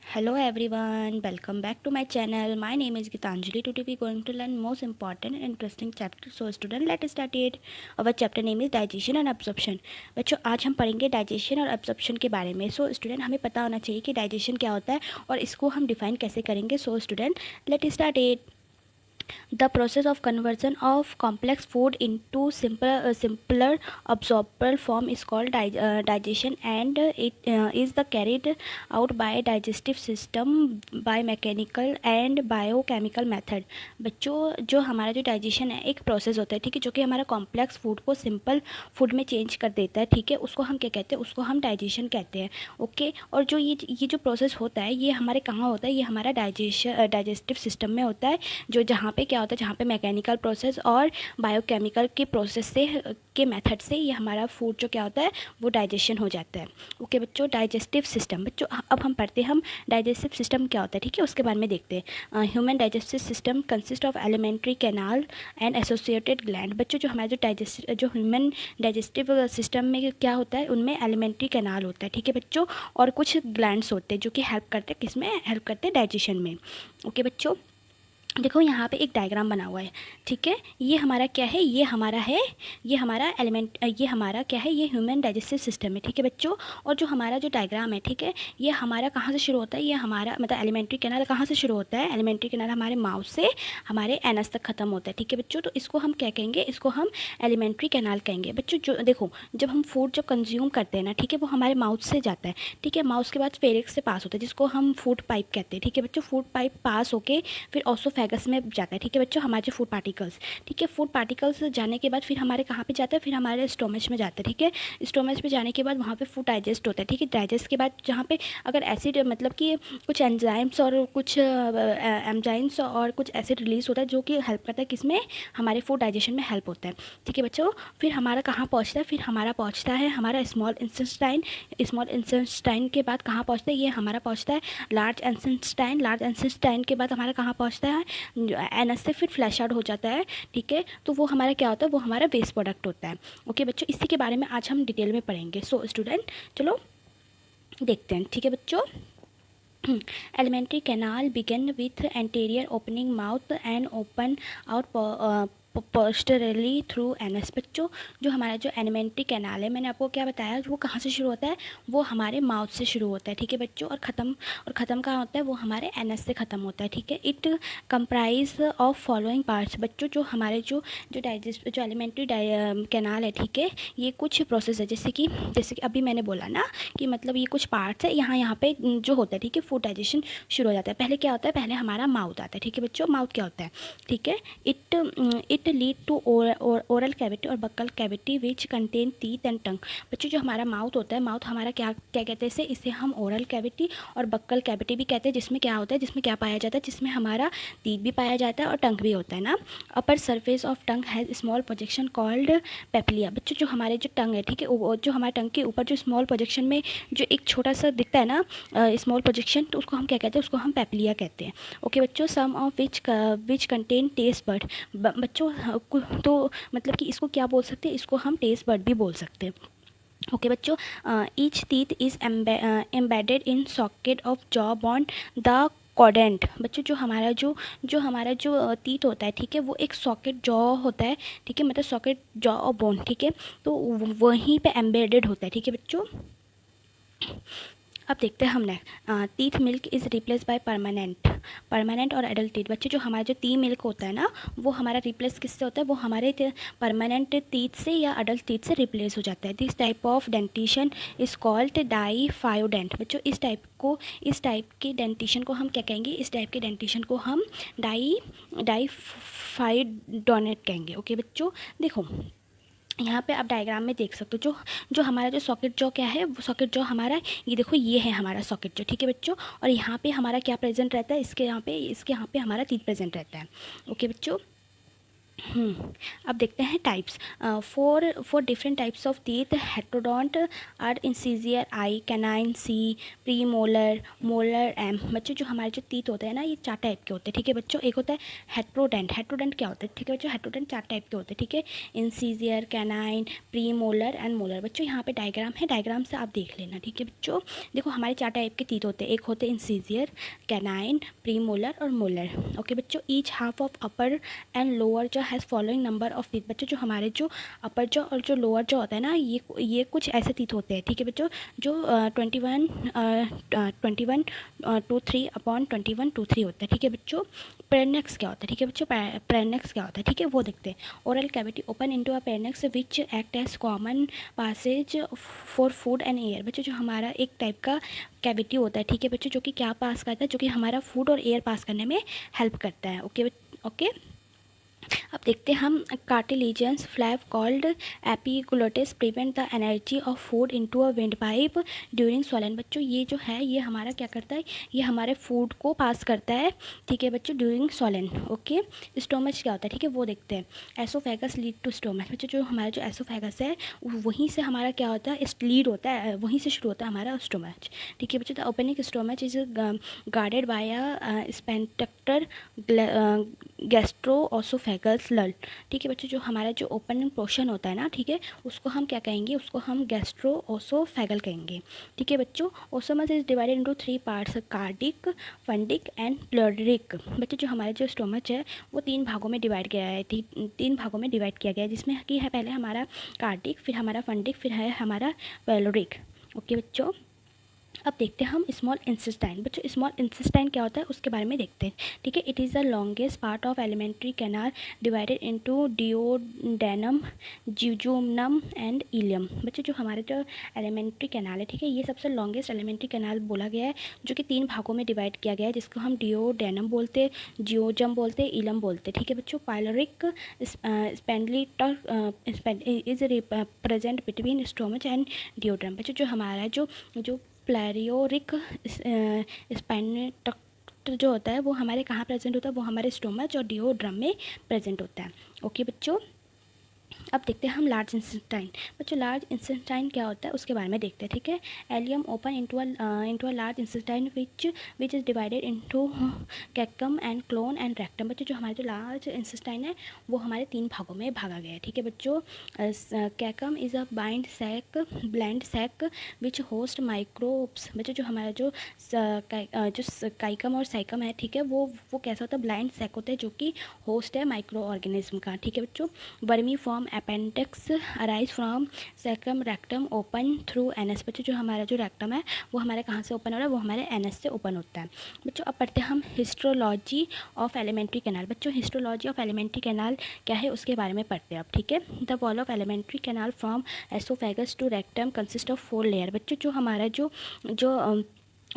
Hello everyone, welcome back to my channel. My name is Gitanjali. Today we are going to learn most important and interesting chapter. So student, let's start it. Our chapter name is digestion and absorption. बच्चों आज हम पढ़ेंगे digestion और absorption के बारे में. So student हमें पता होना चाहिए कि डाइजेशन क्या होता है और इसको हम डिफाइन कैसे करेंगे. So student let start it. The process of conversion of complex food into simpler absorbable form is called digestion, and it is the carried out by digestive system by mechanical and biochemical method. बच्चों जो हमारा जो digestion है एक process होता है, ठीक है, जो कि हमारा कॉम्प्लेक्स फूड को सिंपल फूड में चेंज कर देता है, ठीक है, उसको हम क्या कहते हैं, उसको हम डाइजेशन कहते हैं. ओके. और जो ये जो प्रोसेस होता है ये हमारे कहाँ होता है, ये हमारा डाइजेस्टिव सिस्टम में होता है, जो जहाँ पे क्या होता है, जहाँ पे मैकेनिकल प्रोसेस और बायोकेमिकल के प्रोसेस से के मेथड से ये हमारा फूड जो क्या होता है वो डाइजेशन हो जाता है. ओके बच्चों, डाइजेस्टिव सिस्टम. बच्चों अब हम पढ़ते हैं हम डाइजेस्टिव सिस्टम क्या होता है, ठीक है, उसके बारे में देखते हैं. Human digestive system consist of alimentary canal and associated gland. बच्चों जो हमारा जो ह्यूमन डाइजेस्टिव सिस्टम में क्या होता है, उनमें एलिमेंट्री कैनाल होता है, ठीक है बच्चों, और कुछ ग्लैंड्स होते हैं जो कि हेल्प करते हैं, किस में हेल्प करते हैं, डाइजेशन में. ओके बच्चों, देखो यहाँ पे एक डायग्राम बना हुआ है, ठीक है, ये हमारा क्या है, ये हमारा है, ये हमारा एलिमेंट, ये हमारा क्या है, ये ह्यूमन डाइजेस्टिव सिस्टम है, ठीक है बच्चों. और जो हमारा जो डायग्राम है, ठीक है, ये हमारा कहाँ से शुरू होता है, ये हमारा मतलब एलिमेंट्री कैनाल कहाँ से शुरू होता है, एलिमेंट्री कैनाल हमारे माउथ से हमारे एनस तक खत्म होता है, ठीक है बच्चों. तो इसको हम क्या कहेंगे, इसको हम एलिमेंट्री कैनाल कहेंगे. बच्चों जो देखो, जब हम फूड जब कंज्यूम करते हैं ना, ठीक है, वो हमारे माउथ से जाता है, ठीक है, माउथ के बाद फेरिक्स से पास होता है, जिसको हम फूड पाइप कहते हैं, ठीक है बच्चों. फूड पाइप पास होके फिर ऑसोफेगस में जाता है, ठीक है बच्चों, हमारे जो फूड पार्टिकल्स, ठीक है, फूड पार्टिकल्स जाने के बाद फिर हमारे कहाँ पे जाता है, फिर हमारे स्टोमच में जाता है, ठीक है. स्टोमच में जाने के बाद वहाँ पे फूड डाइजेस्ट होता है, ठीक है. डाइजेस्ट के बाद जहाँ पे अगर एसिड मतलब कि कुछ एंजाइम्स और कुछ एंजाइम्स और कुछ एसिड रिलीज होता है जो कि हेल्प करता है किसमें, हमारे फूड डाइजेशन में हेल्प होता है, ठीक है बच्चों. फिर हमारा कहाँ पहुँचता है, फिर हमारा पहुँचता है हमारा स्मॉल इंटेस्टाइन. स्मॉल इंटेस्टाइन के बाद कहाँ पहुँचता है, ये हमारा पहुँचता है लार्ज इंटेस्टाइन. लार्ज इंटेस्टाइन के बाद हमारा कहाँ पहुँचता है, एनएस से फिर फ्लैश आउट हो जाता है, ठीक है. तो वो हमारा क्या होता है, वो हमारा वेस्ट प्रोडक्ट होता है. ओके बच्चों, इसी के बारे में आज हम डिटेल में पढ़ेंगे. सो स्टूडेंट चलो देखते हैं, ठीक है बच्चों. Alimentary canal begin with anterior opening mouth and open out posteriorly through anus. बच्चों जो हमारा जो एलिमेंट्री कैनाल है, मैंने आपको क्या बताया, वो कहाँ से शुरू होता है, वो हमारे माउथ से शुरू होता है, ठीक है बच्चों, और ख़त्म कहाँ होता है, वो हमारे एनएस से ख़त्म होता है, ठीक है. It comprise of following parts. बच्चों जो हमारे जो जो एलिमेंट्री कैनाल है, ठीक है, ये कुछ प्रोसेस है, जैसे कि अभी मैंने बोला ना कि मतलब ये कुछ पार्ट्स है, यहाँ पे जो होता है, ठीक है, फूड डाइजेशन शुरू हो जाता है. पहले क्या होता है, पहले हमारा माउथ आता है, ठीक है बच्चों. माउथ क्या होता है, ठीक है, it lead to oral cavity और buccal cavity which contain teeth and tongue. बच्चों जो हमारा माउथ होता है, माउथ हमारा क्या क्या कहते हैं इसे हम ओरल कैविटी और बक्कल कैविटी भी कहते हैं, जिसमें क्या होता है, जिसमें क्या पाया जाता है, जिसमें हमारा टीथ भी पाया जाता है और टंग भी होता है ना. Upper surface of tongue has small projection called papillae. बच्चों जो हमारे जो टंग है, ठीक है, जो हमारे टंग के ऊपर जो स्मॉल प्रोजेक्शन में जो एक छोटा सा दिखता है ना स्मॉल प्रोजेक्शन, तो उसको हम क्या कहते हैं, उसको हम पेप्लिया कहते हैं. ओके बच्चों, some of which contain taste bud. बच्चों तो मतलब कि इसको क्या बोल सकते हैं, इसको हम टेस्ट बर्ड भी बोल सकते हैं. ओके बच्चों, each teeth is embedded in socket of jaw bone thecodont. बच्चों जो हमारा जो टीथ होता है, ठीक है, वो एक सॉकेट जॉ होता है, ठीक है, मतलब सॉकेट जॉ और बोन, ठीक है, तो वहीं पे एम्बेडेड होता है, ठीक है बच्चों. अब देखते हैं हमने teeth milk is replace by permanent और एडल्ट टीथ. बच्चे जो हमारा जो टी मिल्क होता है ना, वो हमारा रिप्लेस किससे होता है, वो हमारे परमानेंट टीथ से या अडल्ट टीथ से रिप्लेस हो जाता है. This type of dentition is called diphyodont. बच्चों इस टाइप के डेंटिशन को हम क्या कहेंगे, इस टाइप के डेंटिशन को हम डाईफायोडोनेट कहेंगे. ओके बच्चों, देखो यहाँ पे आप डायग्राम में देख सकते हो जो हमारा जो सॉकेट जॉ क्या है, वो सॉकेट जॉ हमारा ये देखो, ये है हमारा सॉकेट जॉ, ठीक है बच्चों. और यहाँ पे हमारा क्या प्रेजेंट रहता है, इसके यहाँ पे हमारा टीथ प्रेजेंट रहता है. ओके बच्चों, अब देखते हैं types. Four different types of teeth heterodont are incisor I, canine C, premolar, molar M. बच्चों जो हमारे जो टीथ होते हैं ना, ये 4 टाइप के होते हैं, ठीक है बच्चों। एक होता है हेट्रोडेंट। हेट्रोडेंट क्या होता है, ठीक है बच्चों, हेट्रोडेंट 4 टाइप के होते हैं, ठीक है। Incisor, canine, premolar and molar. बच्चों यहाँ पे डायग्राम है, डायग्राम से आप देख लेना, ठीक है बच्चों। देखो हमारे 4 टाइप के टीथ होते हैं, एक होते हैं इंसीजियर, कैनाइन, प्री मोलर और मोलर। ओके बच्चों, each half of upper and lower jaw has following number of teeth. बच्चों जो हमारे जो अपर जॉ और जो लोअर जॉ होता है ना, ये कुछ ऐसे टीथ होते हैं, ठीक है बच्चों, जो 21/2/3 होता है, ठीक है बच्चों। पेरनेक्स क्या होता है, ठीक है बच्चों, पेरनेक्स क्या होता है, ठीक है, वो देखते हैं। Oral cavity open into a pharynx which act as common passage for food and air. बच्चों जो हमारा एक टाइप का कैविटी होता है, ठीक है बच्चों, जो कि क्या पास करता है, जो कि हमारा फूड और एयर पास करने में हेल्प करता है। Okay okay. अब देखते हैं हम cartilaginous flap called epiglottis prevent the एनर्जी of food into a windpipe during swallowing. बच्चों ये जो है, ये हमारा क्या करता है, ये हमारे फूड को पास करता है, ठीक है बच्चों, ड्यूरिंग स्वॉलन। ओके। स्टोमच क्या होता है, ठीक है, वो देखते हैं। Oesophagus lead to stomach. बच्चों जो हमारा जो एसोफेगस है, वहीं से हमारा क्या होता है, लीड होता है, वहीं से शुरू होता है हमारा स्टोमच, ठीक है बच्चों। The opening stomach is guarded by a sphincter gastroesophageal लल, ठीक है बच्चों। जो हमारा जो ओपन पोर्शन होता है ना, ठीक है, उसको हम क्या कहेंगे, उसको हम गैस्ट्रोओसोफेगल कहेंगे, ठीक है बच्चों। ओसोमस is divided into 3 parts, cardiac, fundic and pyloric. बच्चों जो हमारा जो स्टोमच है, वो 3 भागों में डिवाइड किया है, 3 भागों में डिवाइड किया गया है, जिसमें कि है पहले हमारा कार्डिक, फिर हमारा फंडिक, फिर है हमारा प्लेरिक। ओके बच्चों। अब देखते हैं हम स्मॉल इंटेस्टाइन। बच्चों स्मॉल इंटेस्टाइन क्या होता है, उसके बारे में देखते हैं, ठीक है। It is the longest part of alimentary canal divided into duodenum, jejunum and ileum. बच्चों जो हमारे जो एलिमेंट्री कैनाल है, ठीक है, ये सबसे लॉन्गेस्ट एलिमेंट्री कैनाल बोला गया है, जो कि 3 भागों में डिवाइड किया गया है, जिसको हम डिओडेनम बोलते हैं, जियोजम बोलते हैं, इलम बोलते हैं, ठीक है बच्चों। Pyloric sphincter is present between stomach and duodenum. बच्चों जो हमारा जो जो प्लेरियोरिक स्पेनेक्टर जो होता है, वो हमारे कहाँ प्रेजेंट होता है, वो हमारे स्टोमच और डिओड्रम में प्रेजेंट होता है। ओके बच्चों। अब देखते हैं हम लार्ज इंटेस्टाइन। बच्चों लार्ज इंटेस्टाइन क्या होता है, उसके बारे में देखते हैं, ठीक है। Ileum open into a large intestine which is divided into caecum and colon and rectum. बच्चों जो हमारे जो लार्ज इंटेस्टाइन है, वो हमारे 3 भागों में भागा गया है, ठीक है बच्चों। Caecum is a blind sac which host microbes. बच्चों जो हमारा जो काइकम और साइकम है, ठीक है, वो कैसा होता है, ब्लाइंड सैक होता है, जो कि होस्ट है माइक्रो ऑर्गेनिज्म का, ठीक है बच्चों। Vermi form appendix arise from sacrum rectum open through anus. बच्चों जो हमारा जो रेक्टम है, वो हमारे कहाँ से ओपन हो रहा है, वो हमारे एनएस से ओपन होता है। बच्चों अब पढ़ते हैं हम हिस्टोलॉजी ऑफ एलिमेंट्री कैनाल। बच्चों हिस्टोलॉजी ऑफ एलिमेंट्री कैनाल क्या है, उसके बारे में पढ़ते हैं अब, ठीक है। The wall of alimentary canal from oesophagus to rectum consist of 4 layer. बच्चों जो हमारा जो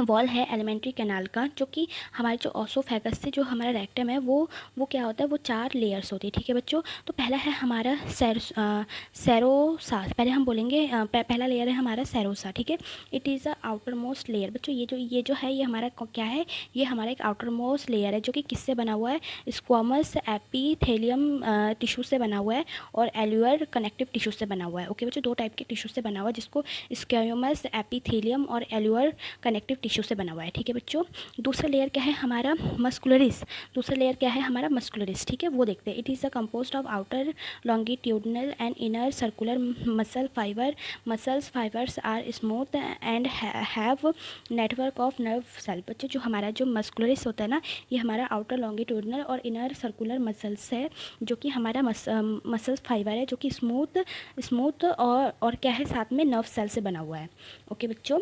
वॉल है एलिमेंट्री कैनाल का, जो कि हमारे जो ओसोफेगस से जो हमारा रेक्टम है, वो क्या होता है, वो 4 लेयर्स होती है, ठीक है बच्चों। तो पहला है हमारा सेरोसा। पहले हम बोलेंगे पहला लेयर है हमारा सेरोसा, ठीक है। It is a outer most layer. बच्चों ये जो है, ये हमारा क्या है, ये हमारा एक आउटर मोस्ट लेयर है, जो कि किससे बना हुआ है, स्क्वामस एपीथेलियम टिश्यू से बना हुआ है और एल्यूअर कनेक्टिव टिश्यू से बना हुआ है। ओके बच्चों 2 टाइप के टिश्यू से बना हुआ है, जिसको स्क्वामस एपीथेलियम और एल्यूअर कनेक्टिव टिश्यू से बना हुआ है, ठीक है बच्चों। दूसरा लेयर क्या है हमारा, मस्कुलरिस। दूसरा लेयर क्या है हमारा, मस्कुलरिस, ठीक है, वो देखते हैं। It is a compost of outer longitudinal and inner circular muscle fibre. Muscles fibres are smooth and have network of nerve cell. बच्चों जो हमारा जो मस्कुलरिस होता है ना, ये हमारा आउटर लॉन्गिट्यूडनल और इनर सर्कुलर मसल्स है, जो कि हमारा मसल्स फाइबर है, जो कि स्मूथ और क्या है, साथ में नर्व सेल से बना हुआ है। ओके बच्चों,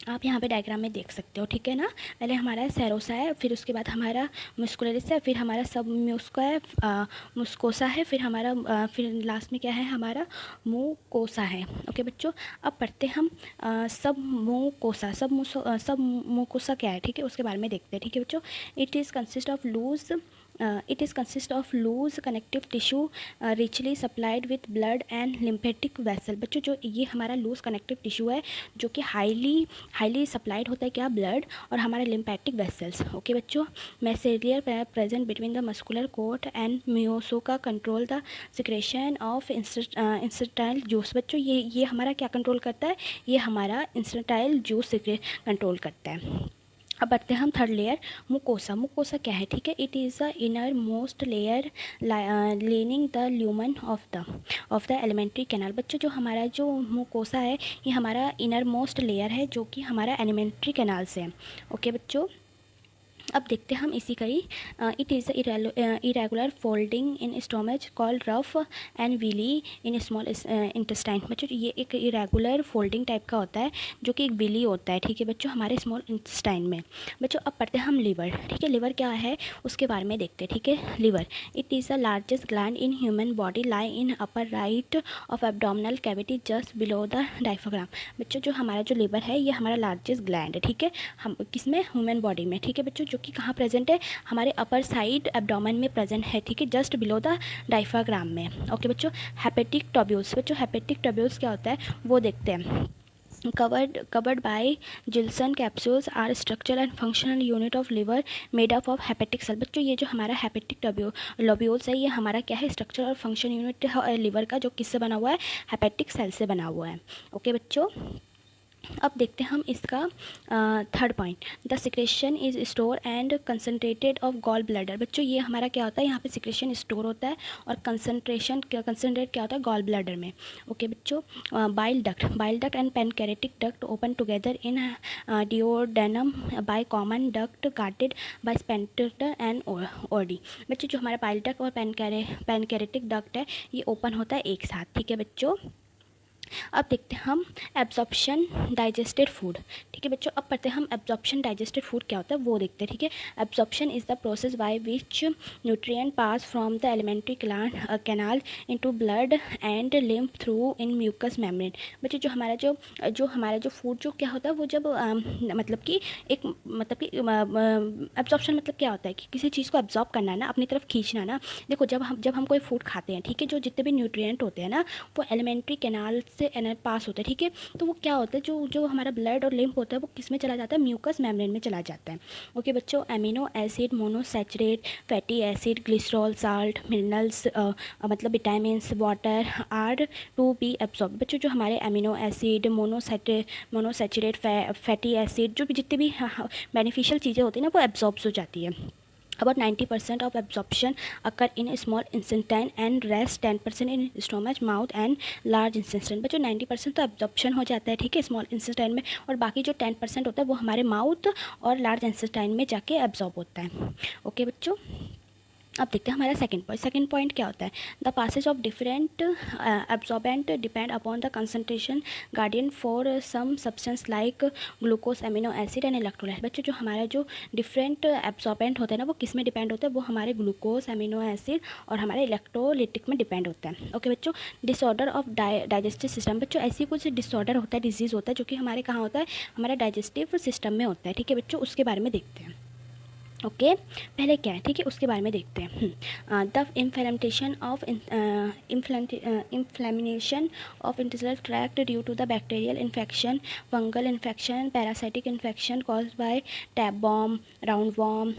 आप यहाँ पे डायग्राम में देख सकते हो, ठीक है ना। पहले हमारा सेरोसा है, फिर उसके बाद हमारा मस्कुलरिस है, फिर हमारा सब म्यूस्का है, मुस्कोसा है, फिर हमारा फिर लास्ट में क्या है हमारा मुकोसा है। ओके बच्चों, अब पढ़ते हम सब मुकोसा। सब मुकोसा क्या है, ठीक है, उसके बारे में देखते हैं, ठीक है बच्चों। It is consist of loose it is consist of loose connective tissue richly supplied with blood and lymphatic vessel. बच्चों जो ये हमारा लूज कनेक्टिव टिश्यू है जो कि हाईली सप्लाइड होता है क्या, ब्लड और हमारे लिम्फेटिक वेसल्स। ओके बच्चों, Meissner present between the muscular coat and mucosa control the secretion of intestinal juice. बच्चों ये हमारा क्या कंट्रोल करता है, ये हमारा इंस्टेंटाइल जूस कंट्रोल करता है। अब बढ़ते हैं हम थर्ड लेयर, मुकोसा। मुकोसा क्या है, ठीक है, it is the inner most layer lining the lumen of the alimentary canal. बच्चों जो हमारा जो मुकोसा है ये हमारा इनर मोस्ट लेयर है जो कि हमारा एलिमेंट्री कैनाल से है। ओके बच्चों, अब देखते हैं हम इसी का ही, it is irregular folding in stomach called rugae and villi in small intestine. बच्चों ये एक इरेगुलर फोल्डिंग टाइप का होता है जो कि एक विली होता है, ठीक है बच्चों, हमारे स्मॉल इंटेस्टाइन में। बच्चों अब पढ़ते हैं हम लिवर, ठीक है, लिवर क्या है उसके बारे में देखते हैं, ठीक है। Liver, it is the largest gland in human body, lie in upper right of abdominal cavity just below the diaphragm. बच्चों जो हमारा जो लिवर है ये हमारा लार्जेस्ट ग्लैंड है, ठीक है, हम किसमें, ह्यूमन बॉडी में, ठीक है बच्चों, जो कि कहाँ प्रेजेंट है, हमारे अपर साइड एब्डोमेन में प्रेजेंट है, ठीक है, जस्ट बिलो द डायफ्राम में। ओके बच्चों, हेपेटिक ट्यूब्यूल्स। बच्चों हेपेटिक ट्यूब्यूल्स क्या होता है वो देखते हैं। covered by Glisson's capsules are structural and functional unit of liver made up of hepatic cell. बच्चों ये जो हमारा हेपेटिक लोब्यूल्स है ये हमारा क्या है, स्ट्रक्चर और फंक्शन यूनिट है लिवर का, जो किससे बना हुआ है, हेपेटिक सेल से बना हुआ है। ओके बच्चों, अब देखते हैं हम इसका third point, the secretion is store and concentrated of gall bladder. बच्चों ये हमारा क्या होता है, यहाँ पे सिक्रेशन स्टोर होता है और कंसनट्रेट क्या होता है, गॉल ब्लैडर में। ओके बच्चों, bile duct and pancreatic duct open together in duodenum by common duct guarded by sphincter and Oddi. बच्चों जो हमारा बाइल डक्ट और पेनकैरेटिक डक्ट है ये ओपन होता है एक साथ, ठीक है बच्चों। अब देखते हैं हम एब्जॉर्प्शन डाइजेस्टेड फूड, ठीक है बच्चों। अब पढ़ते हैं हम एब्जॉर्प्शन डाइजेस्टेड फूड क्या होता है वो देखते हैं, ठीक है। Absorption is the process by which nutrient pass from the alimentary canal into blood and lymph through in mucous membrane. बच्चों जो हमारा जो फूड जो क्या होता है वो जब मतलब कि एब्जॉर्प्शन मतलब क्या होता है कि किसी चीज़ को एब्जॉर्ब करना है ना, अपनी तरफ खींचना ना। देखो जब हम कोई फूड खाते हैं, ठीक है, जो जितने भी न्यूट्रिएंट होते हैं ना वो एलिमेंट्री कैनाल से पास होता है, ठीक है, तो वो क्या होता है, जो हमारा ब्लड और लिम्फ होता है वो किस में चला जाता है, म्यूकस मेम्ब्रेन में चला जाता है। ओके बच्चों, amino acid, monosaturate fatty acid, glycerol, salt, minerals मतलब vitamins, water are to be absorb. बच्चों जो हमारे amino acid, monosaturate fatty acid, जो भी जितनी भी बेनिफिशियल चीज़ें होती हैं ना वो एब्जॉर्ब हो जाती है। About 90% of absorption occur in a small intestine and rest 10% in stomach, mouth and large intestine। बच्चों 90% तो एब्जॉर्प्शन हो जाता है, ठीक है, स्मॉल इंटेस्टाइन में, और बाकी जो 10% होता है वो हमारे माउथ और लार्ज इंटेस्टाइन में जाके एब्जॉर्ब होता है। ओके बच्चों, अब देखते हैं हमारा सेकंड पॉइंट क्या होता है, the passage of different absorbent depend upon the concentration gradient for some substance like glucose, amino acid and electrolyte. बच्चों जो हमारा जो डिफरेंट एब्जॉर्बेंट होता है ना वो किस में डिपेंड होता है, वो हमारे ग्लूकोज, एमिनो एसिड और हमारे इलेक्ट्रोलिटिक में डिपेंड होता है। ओके बच्चों, डिसऑर्डर ऑफ डाइजेस्टिव सिस्टम। बच्चों ऐसी कुछ डिसऑर्डर होता है, डिजीज़ होता है जो कि हमारे कहाँ होता है, हमारे डाइजेस्टिव सिस्टम में होता है, ठीक है बच्चों, उसके बारे में देखते हैं। ओके पहले क्या है, ठीक है, उसके बारे में देखते हैं। The inflammation of inflammation of intestinal tract due to the bacterial infection, fungal infection, parasitic infection caused by tapeworm, roundworm,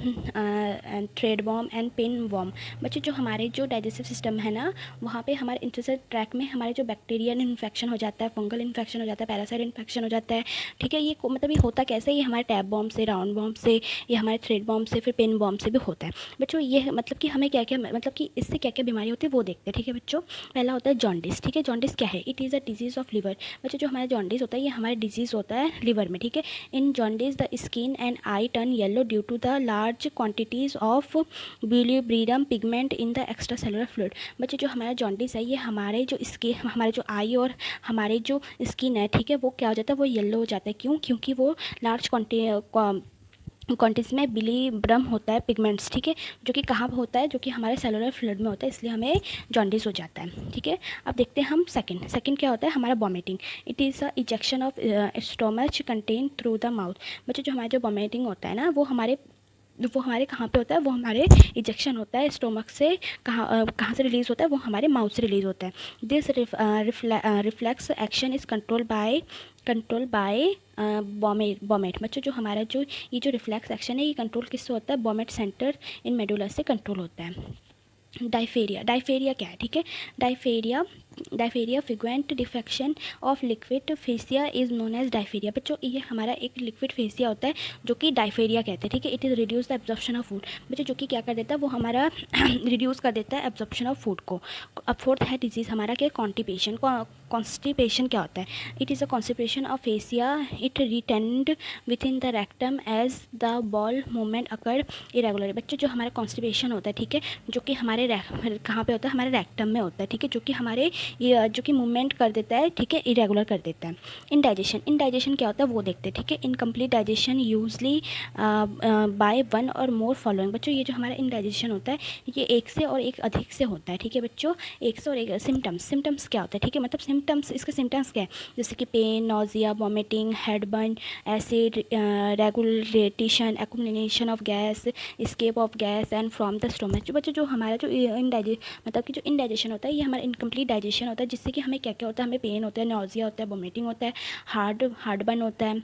threadworm and pinworm. बच्चों जो हमारे जो डाइजेस्टिव सिस्टम है ना वहाँ पे हमारे इंटेस्टाइनल ट्रैक्ट में हमारे जो बैक्टीरियल इन्फेक्शन हो जाता है, फंगल इन्फेक्शन हो जाता है, पैरासाइट इन्फेक्शन हो जाता है, ठीक है। ये मतलब ये होता कैसे, ये हमारे टैप बॉम से, राउंड बॉम से, ये हमारे थ्रेड बॉम से, फिर पिन बॉम से भी होता है। बच्चों ये मतलब कि हमें क्या क्या मतलब कि इससे क्या क्या बीमारी होती है वो देखते हैं, ठीक है बच्चों। पहला होता है जॉन्डिस, ठीक है, जॉन्डिस क्या है, it is a disease of liver. बच्चों जो हमारा जॉन्डिस होता है ये हमारा डिजीज़ होता है लिवर में, ठीक है। In jaundice the skin and eye turn yellow due to the large quantities of bilirubin pigment in the extracellular fluid. बच्चों जो हमारा जॉन्डिस है ये हमारे जो स्किन, हमारे जो आई और हमारे जो स्किन है, ठीक है, वो क्या हो जाता है, वो येलो हो जाता है। क्यों, क्योंकि वो लार्ज क्वांटिटीज में बिलिब्रम होता है, पिगमेंट्स, ठीक है, जो कि कहाँ होता है, जो कि हमारे सेलुलर फ्लूइड में होता है, इसलिए हमें जॉन्डिस हो जाता है, ठीक है। अब देखते हैं हम सेकंड क्या होता है, हमारा vomiting. It is a ejection of stomach contain through the mouth. बच्चों जो हमारा जो वॉमिटिंग होता है ना वो हमारे वो हमारे कहाँ पे होता है, वो हमारे इजेक्शन होता है स्टोमक से, कहाँ से रिलीज़ होता है, वो हमारे माउथ से रिलीज़ होता है। This reflex action is control by vomit. बच्चों जो हमारा जो ये जो रिफ्लेक्स एक्शन है ये कंट्रोल किससे होता है, वॉमेट सेंटर इन मेडुला से कंट्रोल होता है। डायफेरिया क्या है, ठीक है। Diarrhoea frequent defecation of liquid faeces is known as diarrhoea. बच्चों ये हमारा एक लिक्विड फेसिया होता है जो कि डायफेरिया कहते हैं, ठीक है। It is reduce the absorption of food. बच्चों जो कि क्या कर देता है, वो हमारा रिड्यूस कर देता है एब्जॉर्प्शन ऑफ फूड को। अब फोर्थ है डिजीज़ हमारा क्या, कॉन्स्टिपेशन क्या होता है। It is a constipation of faeces, it retained within the rectum as the bowel movement occur irregular. बच्चों जो हमारा कॉन्स्टिपेशन होता है, ठीक है, जो कि हमारे कहाँ पे होता है, हमारे रेक्टम में होता है, ठीक है, जो कि हमारे जो कि मूवमेंट कर देता है, ठीक है, इरेगुलर कर देता है। इनडाइजेशन क्या होता है वो देखते हैं, ठीक है। Incomplete digestion usually by one और मोर फॉलोइंग। बच्चों ये जो हमारा इनडाइजेशन होता है ये एक से और एक अधिक से होता है, ठीक है बच्चों, एक से और एक। सिम्टम्स क्या होता है, ठीक है, मतलब सिम्टम्स, इसके सिम्टम्स क्या है, जैसे कि pain, nausea, vomiting, heartburn, acid regurgitation, accumulation of gas, escape of gas and from the stomach। जो बच्चों जो हमारा जो मतलब कि जो इनडाइजेशन होता है ये हमारा इनकम्प्लीट डाइजेशन होता है, जिससे कि हमें क्या क्या होता है, हमें पेन होता है, नोजिया होता है, वोमिटिंग होता है, हार्ड बर्न होता है।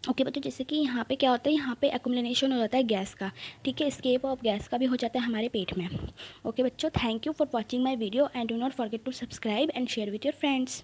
ओके बच्चों, जैसे कि यहाँ पे क्या होता है, यहाँ पे एक्युमुलेशन हो जाता है गैस का, ठीक है, escape ऑफ गैस का भी हो जाता है हमारे पेट में। ओके बच्चों, thank you for watching my video and do not forget to subscribe and share with your friends.